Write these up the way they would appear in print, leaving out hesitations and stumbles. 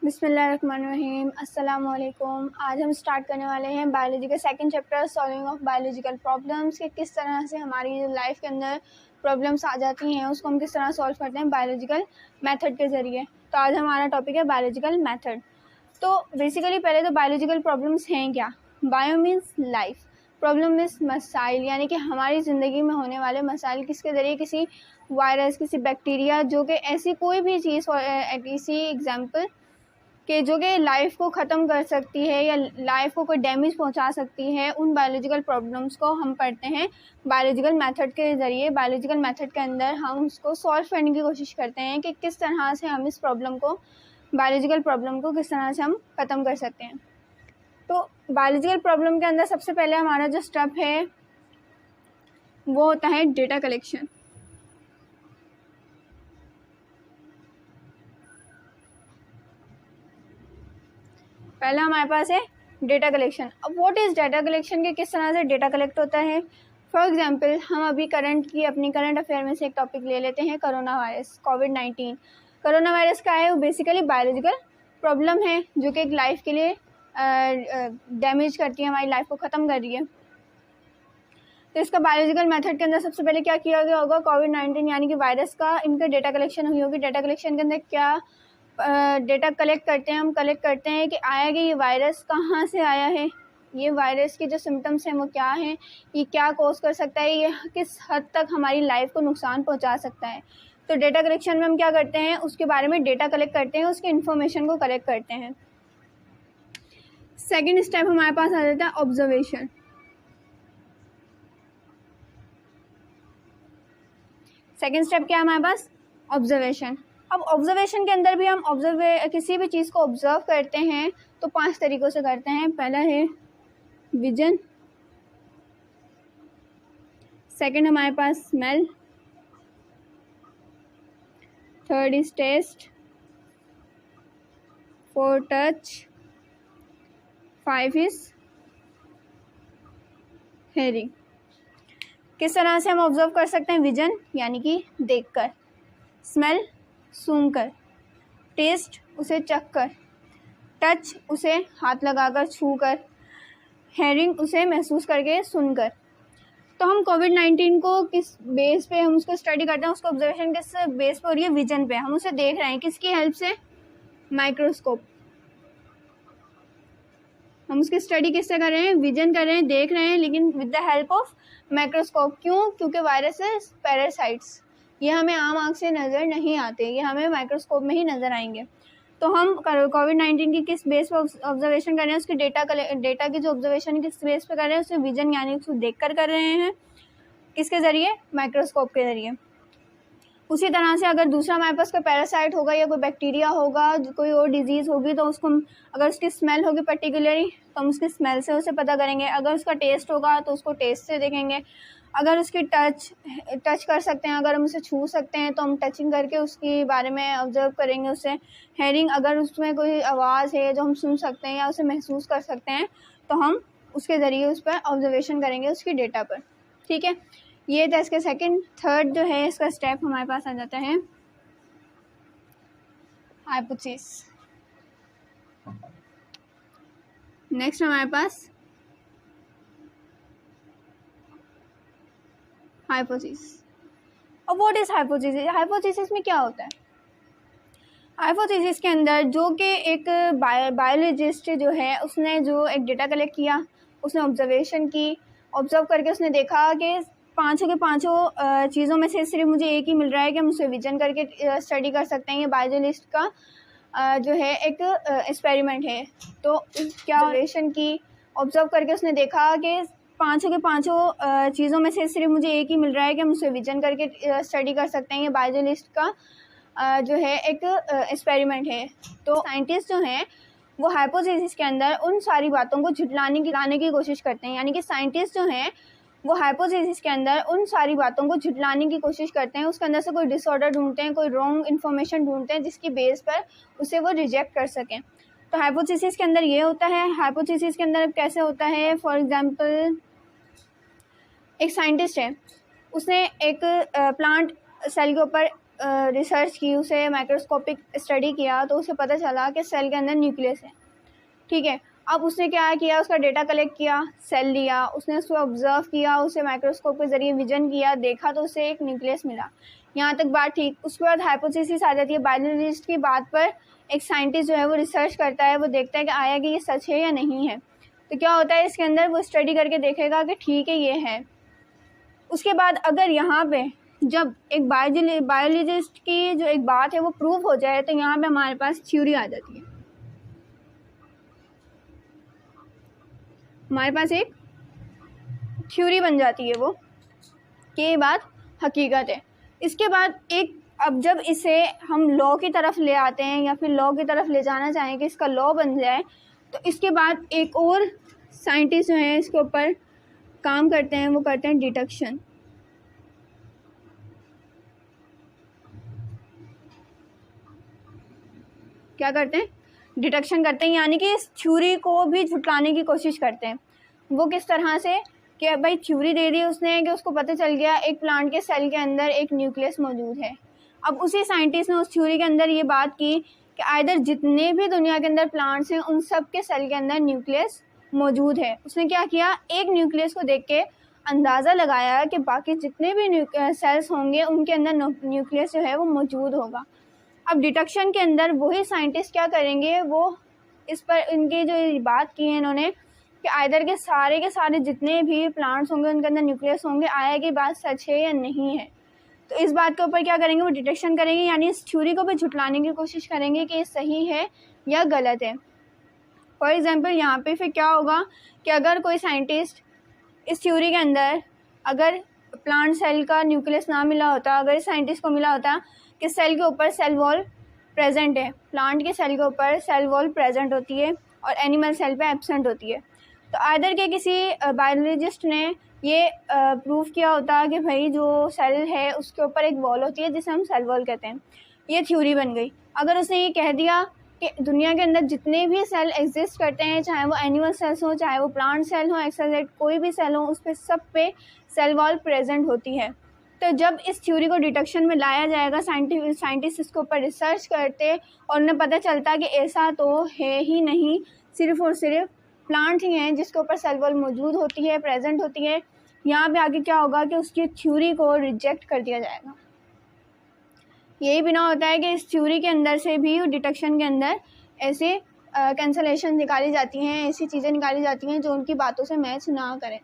बिस्मिल्लाहिर्रहमानिर्रहीम। अस्सलाम वालेकुम। आज हम स्टार्ट करने वाले हैं बायोलॉजी का second chapter solving of biological problems कि किस तरह से हमारी लाइफ के अंदर प्रॉब्लम्स आ जाती हैं उसको हम किस तरह सॉल्व करते हैं बायोलॉजिकल मेथड के ज़रिए। तो आज हमारा टॉपिक है बायोलॉजिकल मेथड। तो बेसिकली पहले तो बायोलॉजिकल प्रॉब्लम्स हैं क्या। Bio means life, problem means मसाइल, यानी कि हमारी ज़िंदगी में होने वाले मसाइल किसके ज़रिए, किसी वायरस, किसी बैक्टीरिया, जो कि ऐसी कोई भी चीज़, किसी एग्जाम्पल कि जो कि लाइफ को ख़त्म कर सकती है या लाइफ को कोई डैमेज पहुंचा सकती है, उन बायोलॉजिकल प्रॉब्लम्स को हम पढ़ते हैं बायोलॉजिकल मेथड के ज़रिए। बायोलॉजिकल मेथड के अंदर हम उसको सॉल्व करने की कोशिश करते हैं कि किस तरह से हम इस प्रॉब्लम को, बायोलॉजिकल प्रॉब्लम को किस तरह से हम ख़त्म कर सकते हैं। तो बायोलॉजिकल प्रॉब्लम के अंदर सबसे पहले हमारा जो स्टेप है वो होता है डेटा कलेक्शन। पहला हमारे पास है डेटा कलेक्शन। अब व्हाट इज़ डेटा कलेक्शन, के किस तरह से डेटा कलेक्ट होता है। फॉर एग्जांपल हम अभी अपनी करंट अफेयर में से एक टॉपिक ले लेते हैं, कोरोना वायरस, कोविड-19। कोरोना वायरस क्या है, वो बेसिकली बायोलॉजिकल प्रॉब्लम है जो कि एक लाइफ के लिए डैमेज करती है, हमारी लाइफ को ख़त्म कर रही है। तो इसका बायोलॉजिकल मेथड के अंदर सबसे पहले क्या किया गया होगा, कोविड-19 यानी कि वायरस का इनका डेटा कलेक्शन हुई होगी। डेटा कलेक्शन के अंदर क्या डेटा कलेक्ट करते हैं, हम कलेक्ट करते हैं कि आया कि ये वायरस कहाँ से आया है, ये वायरस के जो सिम्टम्स हैं वो क्या हैं, ये क्या कॉज कर सकता है, ये किस हद तक हमारी लाइफ को नुकसान पहुंचा सकता है। तो डेटा कलेक्शन में हम क्या करते हैं, उसके बारे में डेटा कलेक्ट करते हैं, उसकी इन्फॉर्मेशन को कलेक्ट करते हैं। सेकेंड स्टेप हमारे पास आ जाता है ऑब्जर्वेशन। सेकेंड स्टेप क्या है हमारे पास, ऑब्जर्वेशन। अब ऑब्जर्वेशन के अंदर भी हम किसी भी चीज़ को ऑब्जर्व करते हैं तो 5 तरीक़ों से करते हैं। पहला है विजन, सेकंड हमारे पास smell, third is taste, fourth touch, 5 is hearing. किस तरह से हम ऑब्जर्व कर सकते हैं, विजन यानी कि देखकर, स्मेल सूंघकर, टेस्ट उसे चखकर, टच उसे हाथ लगाकर छूकर, हेयरिंग उसे महसूस करके सुनकर। तो हम कोविड-19 को किस बेस पे हम उसको स्टडी करते हैं, उसको ऑब्जर्वेशन किस बेस पे हो रही है, विजन पे। हम उसे देख रहे हैं किसकी हेल्प से, माइक्रोस्कोप। हम उसकी स्टडी किससे कर रहे हैं, विजन कर रहे हैं, देख रहे हैं, लेकिन with the help of microscope. क्यों, क्योंकि वायरसेस पैरासाइट्स ये हमें आम आँख से नज़र नहीं आते, ये हमें माइक्रोस्कोप में ही नज़र आएंगे। तो हम कोविड-19 की किस बेस पर ऑब्जर्वेशन कर रहे हैं, उसके डेटा की जो ऑब्जर्वेशन किस बेस पे कर रहे हैं, उससे विजन यानी उसको देखकर कर रहे हैं, किसके ज़रिए, माइक्रोस्कोप के ज़रिए। उसी तरह से अगर दूसरा हमारे पास कोई पैरासाइट होगा या कोई बैक्टीरिया होगा, कोई और डिजीज़ होगी, तो उसको हम, अगर उसकी स्मेल होगी पर्टिकुलरली तो हम उसकी स्मेल से उसे पता करेंगे। अगर उसका टेस्ट होगा तो उसको टेस्ट से देखेंगे। अगर उसकी टच कर सकते हैं, अगर हम उसे छू सकते हैं तो हम टचिंग करके उसके बारे में ऑब्जर्व करेंगे उसे। हेयरिंग, अगर उसमें कोई आवाज़ है जो हम सुन सकते हैं या उसे महसूस कर सकते हैं तो हम उसके ज़रिए उस पर ऑब्जर्वेशन करेंगे उसकी डेटा पर। ठीक है, ये था इसका सेकंड। थर्ड जो है इसका स्टेप हमारे पास आ जाता है हाइपोथेसिस। नेक्स्ट हमारे पास हाइपोथेसिस। अब व्हाट इज हाइपोथेसिस, हाइपोथेसिस में क्या होता है। हाइपोथेसिस के अंदर जो कि एक बायोलॉजिस्ट जो है उसने जो एक डेटा कलेक्ट किया, उसने ऑब्जर्वेशन की, ऑब्जर्व करके उसने देखा कि पाँचों के पाँचों चीज़ों में से सिर्फ मुझे एक ही मिल रहा है कि हम उसे विजन करके स्टडी कर सकते हैं। ये बायोलॉजिस्ट का जो है एक एक्सपेरिमेंट है। तो क्या ऑब्जर्वेशन की, ऑब्जर्व करके उसने देखा कि पाँचों के पाँचों चीज़ों में से सिर्फ मुझे एक ही मिल रहा है कि हम उसे विजन करके स्टडी कर सकते हैं। ये बायोलॉजिस्ट का जो है एक एक्सपेरिमेंट है। तो साइंटिस्ट जो हैं वो हाइपोथेसिस के अंदर उन सारी बातों को झुटलाने की कोशिश करते हैं। यानी कि साइंटिस्ट जो हैं वो हाइपोथेसिस के अंदर उन सारी बातों को झुटलाने की कोशिश करते हैं, उसके अंदर से कोई डिसऑर्डर ढूंढते हैं, कोई रॉन्ग इन्फॉर्मेशन ढूंढते हैं जिसकी बेस पर उसे वो रिजेक्ट कर सकें। तो हाइपोथेसिस के अंदर ये होता है। हाइपोथेसिस के अंदर कैसे होता है, फॉर एग्जांपल एक साइंटिस्ट है, उसने एक प्लांट सेल के ऊपर रिसर्च की, उसे माइक्रोस्कोपिक स्टडी किया, तो उसे पता चला कि सेल के अंदर न्यूक्लियस है। ठीक है, अब उसने क्या किया, उसका डेटा कलेक्ट किया, सेल लिया, उसने उसको ऑब्जर्व किया, उसे माइक्रोस्कोप के ज़रिए विजन किया, देखा तो उसे एक न्यूक्लियस मिला। यहाँ तक बात ठीक। उसके बाद हाइपोथेसिस आ जाती है। बायोलॉजिस्ट की बात पर एक साइंटिस्ट जो है वो रिसर्च करता है, वो देखता है कि आया कि ये सच है या नहीं है। तो क्या होता है इसके अंदर, वो स्टडी करके देखेगा कि ठीक है ये है। उसके बाद अगर यहाँ पे जब एक बायोलॉजिस्ट की जो एक बात है वो प्रूव हो जाए, तो यहाँ पे हमारे पास थ्योरी आ जाती है। हमारे पास एक थ्योरी बन जाती है वो कि ये बात हकीकत है। इसके बाद एक, अब जब इसे हम लॉ की तरफ ले आते हैं या फिर लॉ की तरफ ले जाना चाहें कि इसका लॉ बन जाए, तो इसके बाद एक और साइंटिस्ट जो हैं इसके ऊपर काम करते हैं, वो करते हैं डिडक्शन। क्या करते हैं? डिडक्शन करते हैं, यानी कि इस थ्योरी को भी झुटलाने की कोशिश करते हैं। वो किस तरह से कि भाई थ्योरी दे दी उसने कि उसको पता चल गया एक प्लांट के सेल के अंदर एक न्यूक्लियस मौजूद है। अब उसी साइंटिस्ट ने उस थ्योरी के अंदर ये बात की कि आइदर जितने भी दुनिया के अंदर प्लांट्स हैं उन सब के सेल के अंदर न्यूक्लियस मौजूद है। उसने क्या किया, एक न्यूक्लियस को देख के अंदाज़ा लगाया कि बाकी जितने भी सेल्स होंगे उनके अंदर न्यूक्लियस जो है वो मौजूद होगा। अब डिटेक्शन के अंदर वही साइंटिस्ट क्या करेंगे, वो इस पर इनकी जो बात की है इन्होंने कि आइदर के सारे जितने भी प्लांट्स होंगे उनके अंदर न्यूक्लियस होंगे, आया कि बात सच है या नहीं है। तो इस बात के ऊपर क्या करेंगे, वो डिटेक्शन करेंगे, यानी इस थ्योरी को भी झुटलाने की कोशिश करेंगे कि ये सही है या गलत है। फॉर एग्जांपल यहाँ पे फिर क्या होगा कि अगर कोई साइंटिस्ट इस थ्योरी के अंदर अगर प्लांट सेल का न्यूक्लियस ना मिला होता, अगर इस साइंटिस्ट को मिला होता कि सेल के ऊपर सेल वॉल प्रेजेंट है, प्लांट के सेल के ऊपर सेल वॉल प्रेजेंट होती है और एनिमल सेल पे एब्सेंट होती है, तो आइदर के किसी बायोलॉजिस्ट ने ये प्रूव किया होता कि भाई जो सेल है उसके ऊपर एक वॉल होती है जिसे हम सेल वॉल कहते हैं। ये थ्योरी बन गई। अगर उसने ये कह दिया कि दुनिया के अंदर जितने भी सेल एग्जिस्ट करते हैं, चाहे वो एनिमल सेल्स हो, चाहे वो प्लांट सेल हो, एक्सेट कोई भी सेल हो, उस पर सब पे सेल वॉल प्रेजेंट होती है। तो जब इस थ्योरी को डिटेक्शन में लाया जाएगा, साइंटिस्ट इसके ऊपर रिसर्च करते और उन्हें पता चलता कि ऐसा तो है ही नहीं, सिर्फ और सिर्फ प्लांट ही हैं जिसके ऊपर सेल वॉल मौजूद होती है, प्रेजेंट होती है। यहाँ पे आगे क्या होगा कि उसकी थ्योरी को रिजेक्ट कर दिया जाएगा। यही बिना होता है कि इस थ्योरी के अंदर से भी डिटेक्शन के अंदर ऐसे कैंसलेशन निकाली जाती हैं, ऐसी चीज़ें निकाली जाती हैं जो उनकी बातों से मैच ना करें।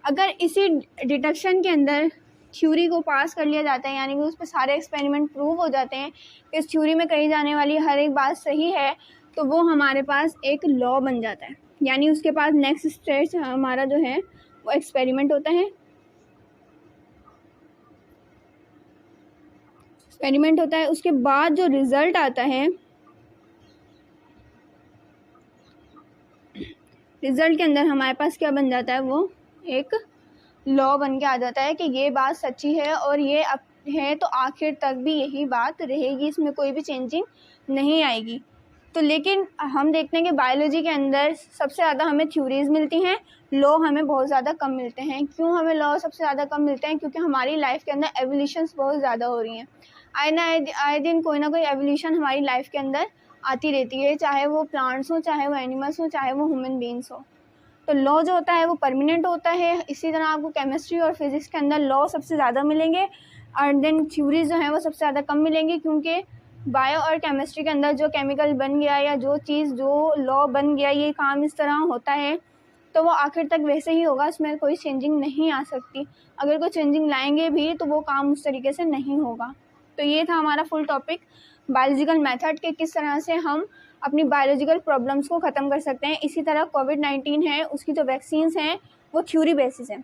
अगर इसी डिटेक्शन के अंदर थ्योरी को पास कर लिया जाता है, यानी कि उस पर सारे एक्सपेरिमेंट प्रूव हो जाते हैं, इस थ्योरी में कही जाने वाली हर एक बात सही है, तो वो हमारे पास एक लॉ बन जाता है। यानी उसके पास नेक्स्ट स्टेज हमारा जो है वो एक्सपेरिमेंट होता है। एक्सपेरिमेंट होता है, उसके बाद जो रिज़ल्ट आता है, रिज़ल्ट के अंदर हमारे पास क्या बन जाता है, वो एक लॉ बन के आ जाता है कि ये बात सच्ची है और ये अब है तो आखिर तक भी यही बात रहेगी, इसमें कोई भी चेंजिंग नहीं आएगी। तो लेकिन हम देखते हैं कि बायोलॉजी के अंदर सबसे ज़्यादा हमें थ्योरीज़ मिलती हैं, लॉ हमें बहुत ज़्यादा कम मिलते हैं। क्यों हमें लॉ सबसे ज़्यादा कम मिलते हैं? क्योंकि हमारी लाइफ के अंदर एवोल्यूशंस बहुत ज़्यादा हो रही हैं। आए दिन कोई ना कोई एवोल्यूशन हमारी लाइफ के अंदर आती रहती है, चाहे वो प्लांट्स हो, चाहे वो एनिमल्स हो, चाहे वो ह्यूमन बींग्स हो। तो लॉ जो होता है वो परमानेंट होता है। इसी तरह आपको केमिस्ट्री और फिज़िक्स के अंदर लॉ सबसे ज़्यादा मिलेंगे और देन थ्योरीज जो हैं वो सबसे ज़्यादा कम मिलेंगी, क्योंकि बायो और केमिस्ट्री के अंदर जो केमिकल बन गया या जो चीज़ जो लॉ बन गया, ये काम इस तरह होता है तो वो आखिर तक वैसे ही होगा, इसमें कोई चेंजिंग नहीं आ सकती। अगर कोई चेंजिंग लाएंगे भी तो वो काम उस तरीके से नहीं होगा। तो ये था हमारा फुल टॉपिक बायोलॉजिकल मेथड के किस तरह से हम अपनी बायोलॉजिकल प्रॉब्लम्स को ख़त्म कर सकते हैं। इसी तरह कोविड-19 है, उसकी जो वैक्सीन्स हैं वो थ्योरी बेसिस है,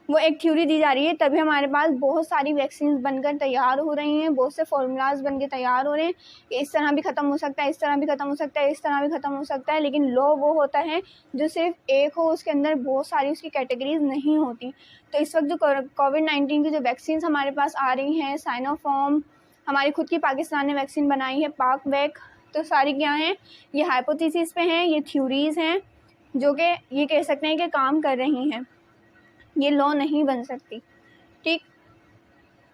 वो एक थ्योरी दी जा रही है, तभी हमारे पास बहुत सारी वैक्सीन्स बनकर तैयार हो रही हैं, बहुत से फॉर्मूलाज बन के तैयार हो रहे हैं कि इस तरह भी ख़त्म हो सकता है, इस तरह भी ख़त्म हो सकता है, इस तरह भी ख़त्म हो सकता है। लेकिन लॉ वो होता है जो सिर्फ एक हो, उसके अंदर बहुत सारी उसकी कैटेगरीज नहीं होती। तो इस वक्त जो कोविड-19 की जो वैक्सीन्स हमारे पास आ रही हैं, साइनोफार्म, हमारी खुद की पाकिस्तान ने वैक्सीन बनाई है पाकवैक, तो सारी क्या हैं, ये हाइपोथेसिस पे हैं, ये थ्योरीज़ हैं जो कि ये कह सकते हैं कि काम कर रही हैं, ये लॉ नहीं बन सकती। ठीक,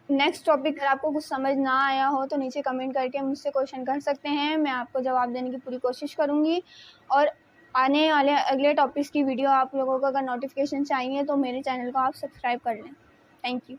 नेक्स्ट टॉपिक अगर आपको कुछ समझ ना आया हो तो नीचे कमेंट करके मुझसे क्वेश्चन कर सकते हैं, मैं आपको जवाब देने की पूरी कोशिश करूँगी। और आने वाले अगले टॉपिक्स की वीडियो आप लोगों को अगर नोटिफिकेशन चाहिए तो मेरे चैनल को आप सब्सक्राइब कर लें। Thank you.